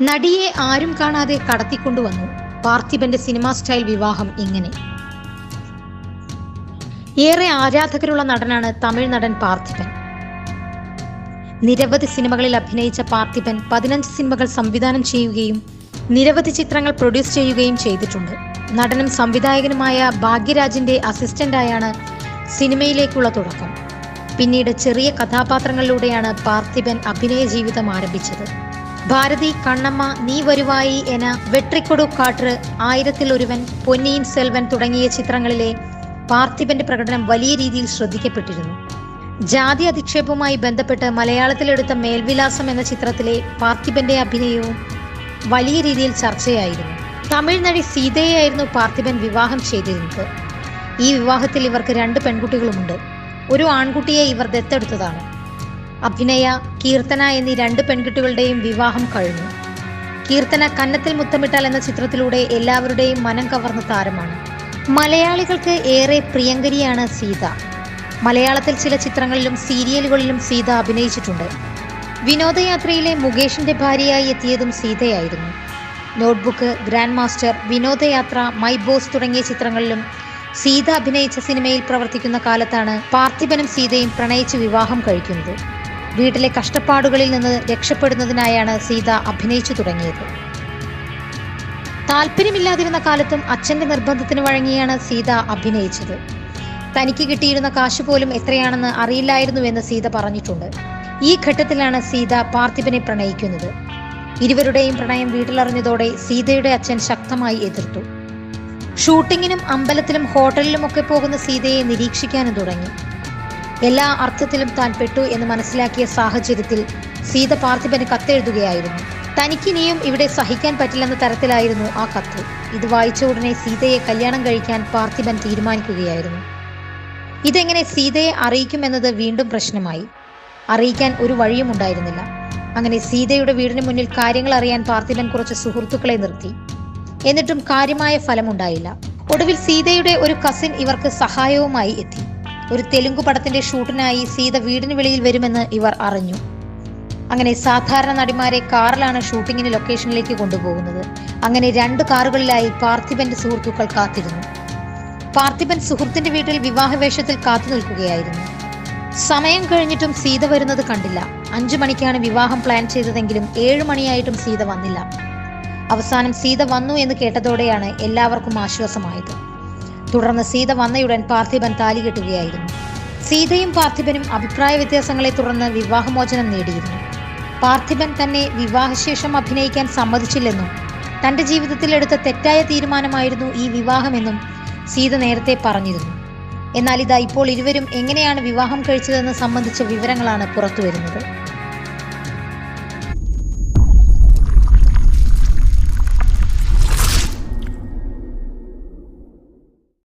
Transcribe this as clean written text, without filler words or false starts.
നടിയെ ആരും കാണാതെ കടത്തിക്കൊണ്ടുവന്നു. പാർത്ഥിബന്റെ സിനിമാ സ്റ്റൈൽ വിവാഹം ഇങ്ങനെ. ഏറെ ആരാധകരുള്ള നടനാണ് തമിഴ് നടൻ പാർത്ഥിബൻ. നിരവധി സിനിമകളിൽ അഭിനയിച്ച പാർത്ഥിബൻ 15 സിനിമകൾ സംവിധാനം ചെയ്യുകയും നിരവധി ചിത്രങ്ങൾ പ്രൊഡ്യൂസ് ചെയ്യുകയും ചെയ്തിട്ടുണ്ട്. നടനും സംവിധായകനുമായ ഭാഗ്യരാജിന്റെ അസിസ്റ്റന്റായാണ് സിനിമയിലേക്കുള്ള തുടക്കം. പിന്നീട് ചെറിയ കഥാപാത്രങ്ങളിലൂടെയാണ് പാർത്ഥിബൻ അഭിനയ ജീവിതം ആരംഭിച്ചത്. ഭാരതി, കണ്ണമ്മ, നീ വരുവായി എന, വെട്രിക്കൊടു കാട്ട്, 1000-ലൊരുവൻ, പൊന്നിയിൻ സെൽവൻ തുടങ്ങിയ ചിത്രങ്ങളിലെ പാർത്ഥിബന്റെ പ്രകടനം വലിയ രീതിയിൽ ശ്രദ്ധിക്കപ്പെട്ടിരുന്നു. ജാതി അധിക്ഷേപവുമായി ബന്ധപ്പെട്ട് മലയാളത്തിലെടുത്ത മേൽവിലാസം എന്ന ചിത്രത്തിലെ പാർത്ഥിബന്റെ അഭിനയവും വലിയ രീതിയിൽ ചർച്ചയായിരുന്നു. തമിഴ് നടി സീതയെയായിരുന്നു പാർത്ഥിബൻ വിവാഹം ചെയ്തിരുന്നത്. ഈ വിവാഹത്തിൽ ഇവർക്ക് 2 പെൺകുട്ടികളുമുണ്ട്. ഒരു ആൺകുട്ടിയെ ഇവർ ദത്തെടുത്തതാണ്. അഭിനയ, കീർത്തന എന്നീ 2 പെൺകുട്ടികളുടെയും വിവാഹം കഴിഞ്ഞു. കീർത്തന കന്നത്തിൽ മുത്തമിട്ടാൽ എന്ന ചിത്രത്തിലൂടെ എല്ലാവരുടെയും മനം കവർന്ന താരമാണ്. മലയാളികൾക്ക് ഏറെ പ്രിയങ്കരിയാണ് സീത. മലയാളത്തിൽ ചില ചിത്രങ്ങളിലും സീരിയലുകളിലും സീത അഭിനയിച്ചിട്ടുണ്ട്. വിനോദയാത്രയിലെ മുകേഷിന്റെ ഭാര്യയായി എത്തിയതും സീതയായിരുന്നു. നോട്ട്ബുക്ക്, ഗ്രാൻഡ് മാസ്റ്റർ, വിനോദയാത്ര, മൈ ബോസ് തുടങ്ങിയ ചിത്രങ്ങളിലും സീത അഭിനയിച്ച സിനിമയിൽ പ്രവർത്തിക്കുന്ന കാലത്താണ് പാർത്ഥിബനും സീതയും പ്രണയിച്ച് വിവാഹം കഴിക്കുന്നത്. വീട്ടിലെ കഷ്ടപ്പാടുകളിൽ നിന്ന് രക്ഷപ്പെടുന്നതിനായാണ് സീത അഭിനയിച്ചു തുടങ്ങിയത്. താല്പര്യമില്ലാതിരുന്ന കാലത്തും അച്ഛന്റെ നിർബന്ധത്തിന് വഴങ്ങിയാണ് സീത അഭിനയിച്ചത്. തനിക്ക് കിട്ടിയിരുന്ന കാശ് പോലും എത്രയാണെന്ന് അറിയില്ലായിരുന്നുവെന്ന് സീത പറഞ്ഞിട്ടുണ്ട്. ഈ ഘട്ടത്തിലാണ് സീത പാർത്ഥിബനെ പ്രണയിക്കുന്നത്. ഇരുവരുടെയും പ്രണയം വീട്ടിലറിഞ്ഞതോടെ സീതയുടെ അച്ഛൻ ശക്തമായി എതിർത്തു. ഷൂട്ടിങ്ങിനും അമ്പലത്തിലും ഹോട്ടലിലുമൊക്കെ പോകുന്ന സീതയെ നിരീക്ഷിക്കാനും തുടങ്ങി. എല്ലാ അർത്ഥത്തിലും താൻ പെട്ടു എന്ന് മനസ്സിലാക്കിയ സാഹചര്യത്തിൽ സീത പാർത്ഥിബന് കത്തെഴുതുകയായിരുന്നു. തനിക്കിനിയും ഇവിടെ സഹിക്കാൻ പറ്റില്ലെന്ന തരത്തിലായിരുന്നു ആ കത്ത്. ഇത് വായിച്ച ഉടനെ സീതയെ കല്യാണം കഴിക്കാൻ പാർത്ഥിബൻ തീരുമാനിക്കുകയായിരുന്നു. ഇതെങ്ങനെ സീതയെ അറിയിക്കുമെന്നത് വീണ്ടും പ്രശ്നമായി. അറിയിക്കാൻ ഒരു വഴിയും ഉണ്ടായിരുന്നില്ല. അങ്ങനെ സീതയുടെ വീടിന് മുന്നിൽ കാര്യങ്ങൾ അറിയാൻ പാർത്ഥിബൻ കുറച്ച് സുഹൃത്തുക്കളെ നിർത്തി. എന്നിട്ടും കാര്യമായ ഫലമുണ്ടായില്ല. ഒടുവിൽ സീതയുടെ ഒരു കസിൻ ഇവർക്ക് സഹായവുമായി എത്തി. ഒരു തെലുങ്ക് പടത്തിന്റെ ഷൂട്ടിനായി സീത വീടിന് വെളിയിൽ വരുമെന്ന് ഇവർ അറിഞ്ഞു. അങ്ങനെ സാധാരണ നടിമാരെ കാറിലാണ് ഷൂട്ടിങ്ങിന് ലൊക്കേഷനിലേക്ക് കൊണ്ടുപോകുന്നത്. അങ്ങനെ 2 കാറുകളിലായി പാർത്ഥിബന്റെ സുഹൃത്തുക്കൾ കാത്തിരുന്നു. പാർത്ഥിബൻ സുഹൃത്തിന്റെ വീട്ടിൽ വിവാഹവേഷത്തിൽ കാത്തു നിൽക്കുകയായിരുന്നു. സമയം കഴിഞ്ഞിട്ടും സീത വരുന്നത് കണ്ടില്ല. 5 മണിക്കാണ് വിവാഹം പ്ലാൻ ചെയ്തതെങ്കിലും 7 മണിയായിട്ടും സീത വന്നില്ല. അവസാനം സീത വന്നു എന്ന് കേട്ടതോടെയാണ് എല്ലാവർക്കും ആശ്വാസമായത്. തുടർന്ന് സീത വന്നയുടൻ പാർത്ഥിബൻ താലി കെട്ടുകയായിരുന്നു. സീതയും പാർത്ഥിബനും അഭിപ്രായ വ്യത്യാസങ്ങളെ തുടർന്ന് വിവാഹമോചനം നേടിയിരുന്നു. പാർത്ഥിബൻ തന്നെ വിവാഹശേഷം അഭിനയിക്കാൻ സമ്മതിച്ചില്ലെന്നും തന്റെ ജീവിതത്തിൽ എടുത്ത തെറ്റായ തീരുമാനമായിരുന്നു ഈ വിവാഹമെന്നും സീത നേരത്തെ പറഞ്ഞിരുന്നു. എന്നാൽ ഇതാ ഇപ്പോൾ ഇരുവരും എങ്ങനെയാണ് വിവാഹം കഴിച്ചതെന്ന് സംബന്ധിച്ച വിവരങ്ങളാണ് പുറത്തുവരുന്നത്.